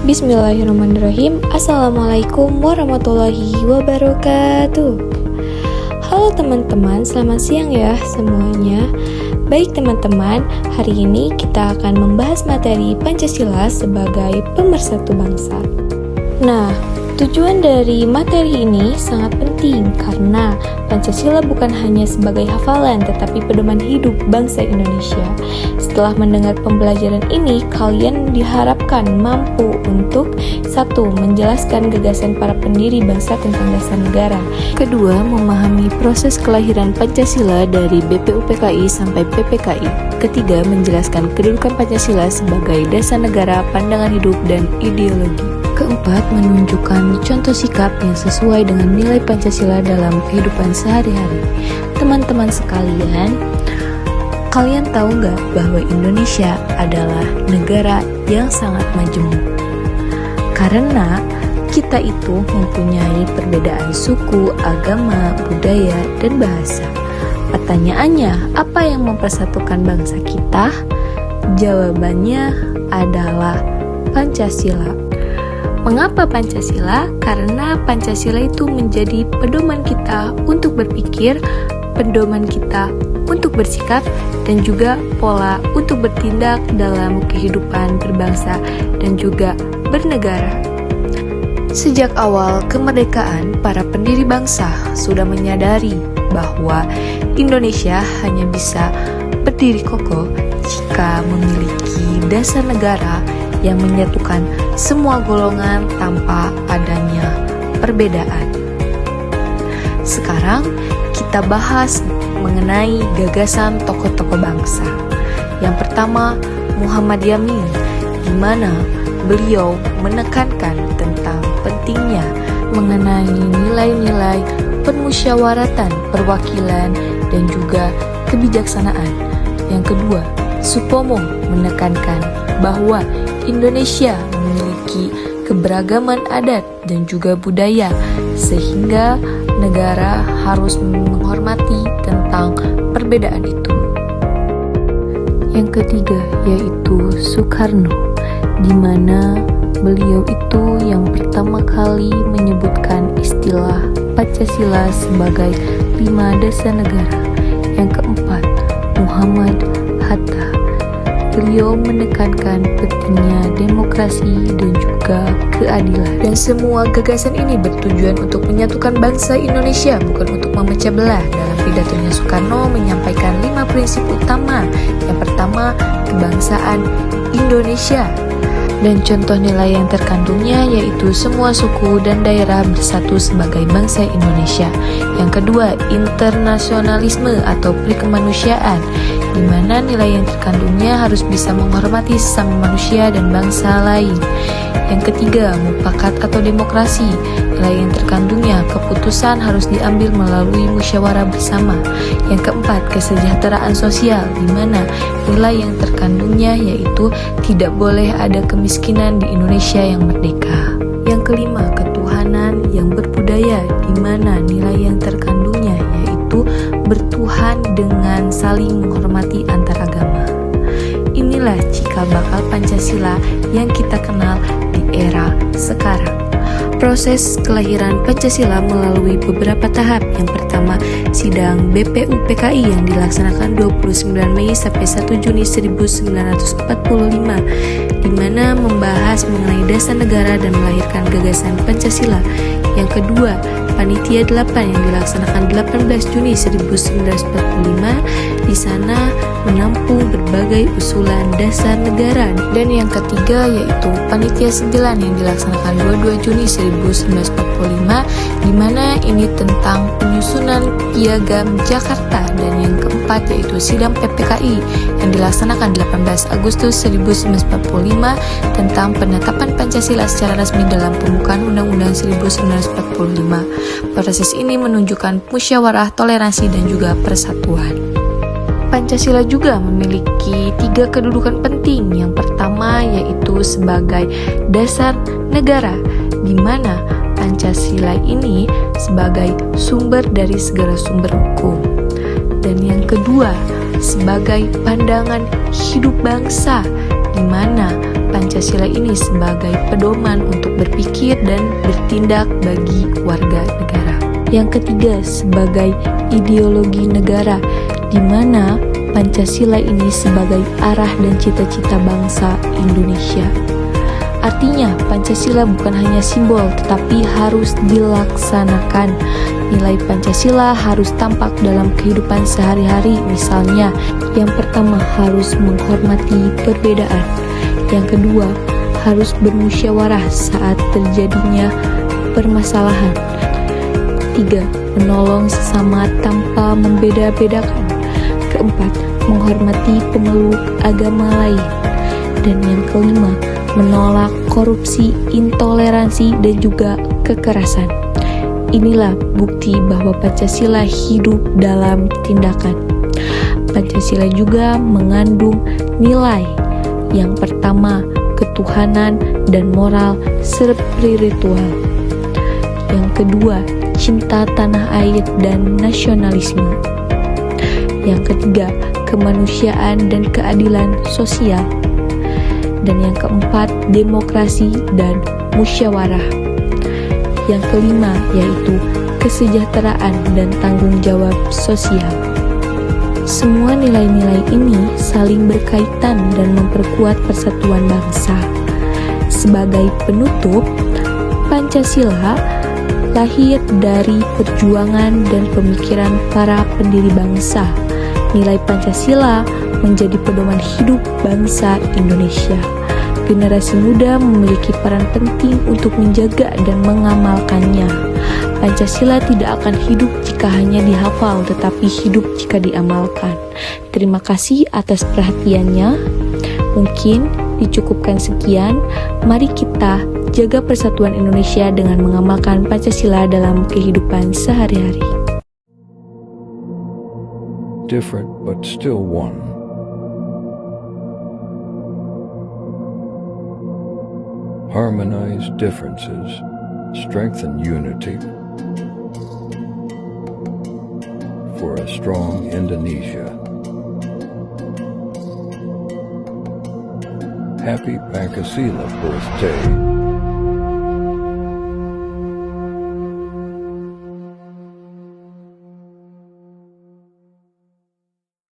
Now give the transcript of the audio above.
Bismillahirrahmanirrahim. Assalamualaikum warahmatullahi wabarakatuh. Halo teman-teman, selamat siang ya semuanya. Baik teman-teman, hari ini kita akan membahas materi Pancasila sebagai pemersatu bangsa. Nah, tujuan dari materi ini sangat penting karena Pancasila bukan hanya sebagai hafalan tetapi pedoman hidup bangsa Indonesia. Setelah mendengar pembelajaran ini, kalian diharapkan mampu untuk 1. Menjelaskan gagasan para pendiri bangsa tentang dasar negara. 2. Memahami proses kelahiran Pancasila dari BPUPKI sampai PPKI. 3. Menjelaskan kedudukan Pancasila sebagai dasar negara, pandangan hidup, dan ideologi. 4. Menunjukkan contoh sikap yang sesuai dengan nilai Pancasila dalam kehidupan sehari-hari. Teman-teman sekalian, kalian tahu nggak bahwa Indonesia adalah negara yang sangat majemuk? Karena kita itu mempunyai perbedaan suku, agama, budaya, dan bahasa. Pertanyaannya, apa yang mempersatukan bangsa kita? Jawabannya adalah Pancasila. Mengapa Pancasila? Karena Pancasila itu menjadi pedoman kita untuk berpikir, pedoman kita untuk bersikap, dan juga pola untuk bertindak dalam kehidupan berbangsa dan juga bernegara. Sejak awal kemerdekaan, para pendiri bangsa sudah menyadari bahwa Indonesia hanya bisa berdiri kokoh jika memiliki dasar negara yang menyatukan semua golongan tanpa adanya perbedaan. Sekarang kita bahas mengenai gagasan tokoh-tokoh bangsa. Yang pertama, Muhammad Yamin, di mana beliau menekankan tentang pentingnya mengenai nilai-nilai permusyawaratan, perwakilan, dan juga kebijaksanaan. Yang kedua, Supomo menekankan bahwa Indonesia memiliki keberagaman adat dan juga budaya, sehingga negara harus menghormati tentang perbedaan itu. Yang ketiga yaitu Soekarno, di mana beliau itu yang pertama kali menyebutkan istilah Pancasila sebagai 5 dasar negara. Yang keempat, Muhammad Hatta. Beliau menekankan pentingnya demokrasi dan juga keadilan. Dan semua gagasan ini bertujuan untuk menyatukan bangsa Indonesia, bukan untuk memecah belah. Dalam pidatonya, Soekarno menyampaikan 5 prinsip utama. Yang pertama, kebangsaan Indonesia. Dan contoh nilai yang terkandungnya yaitu semua suku dan daerah bersatu sebagai bangsa Indonesia. Yang kedua, internasionalisme atau perikemanusiaan, di mana nilai yang terkandungnya harus bisa menghormati sesama manusia dan bangsa lain. Yang ketiga, mufakat atau demokrasi, nilai yang terkandungnya keputusan harus diambil melalui musyawarah bersama. Yang keempat, kesejahteraan sosial, di mana nilai yang terkandungnya yaitu tidak boleh ada kemiskinan di Indonesia yang merdeka. Yang kelima, ketuhanan yang berbudaya, di mana nilai yang terkandungnya yaitu bertuhan dengan saling menghormati antar agama. Inilah cikal bakal Pancasila yang kita kenal di era sekarang. Proses kelahiran Pancasila melalui beberapa tahap. Yang pertama, sidang BPUPKI yang dilaksanakan 29 Mei sampai 1 Juni 1945, di mana membahas mengenai dasar negara dan melahirkan gagasan Pancasila. Yang kedua, Panitia 8 yang dilaksanakan 18 Juni 1945, di sana menampung berbagai usulan dasar negara. Dan yang ketiga yaitu Panitia 9 yang dilaksanakan 22 Juni 1945, di mana ini tentang penyusunan piagam Jakarta. Dan yang keempat yaitu sidang PPKI yang dilaksanakan 18 Agustus 1945 tentang penetapan Pancasila secara resmi dalam pembukaan Undang-Undang 1945. Proses ini menunjukkan musyawarah, toleransi, dan juga persatuan. Pancasila juga memiliki 3 kedudukan penting. Yang pertama yaitu sebagai dasar negara, di mana Pancasila ini sebagai sumber dari segala sumber hukum. Dan yang kedua, sebagai pandangan hidup bangsa, di mana Pancasila ini sebagai pedoman untuk berpikir dan bertindak bagi warga negara. Yang ketiga, sebagai ideologi negara, di mana Pancasila ini sebagai arah dan cita-cita bangsa Indonesia. Artinya, Pancasila bukan hanya simbol, tetapi harus dilaksanakan. Nilai Pancasila harus tampak dalam kehidupan sehari-hari. Misalnya, yang pertama harus menghormati perbedaan. Yang kedua, harus bermusyawarah saat terjadinya permasalahan. 3. Menolong sesama tanpa membeda-bedakan. Keempat, menghormati pemeluk agama lain. Dan yang kelima, menolak korupsi, intoleransi, dan juga kekerasan. Inilah bukti bahwa Pancasila hidup dalam tindakan. Pancasila juga mengandung nilai. Yang pertama, ketuhanan dan moral spiritual. Yang kedua, cinta tanah air dan nasionalisme. Yang ketiga, kemanusiaan dan keadilan sosial. Dan yang keempat, demokrasi dan musyawarah. Yang kelima, yaitu kesejahteraan dan tanggung jawab sosial. Semua nilai-nilai ini saling berkaitan dan memperkuat persatuan bangsa. Sebagai penutup, Pancasila lahir dari perjuangan dan pemikiran para pendiri bangsa. Nilai Pancasila menjadi pedoman hidup bangsa Indonesia. Generasi muda memiliki peran penting untuk menjaga dan mengamalkannya. Pancasila tidak akan hidup jika hanya dihafal, tetapi hidup jika diamalkan. Terima kasih atas perhatiannya. Mungkin dicukupkan sekian. Mari kita jaga persatuan Indonesia dengan mengamalkan Pancasila dalam kehidupan sehari-hari. Different but still one. Harmonize differences, strengthen unity for a strong Indonesia. Happy Pancasila birthday.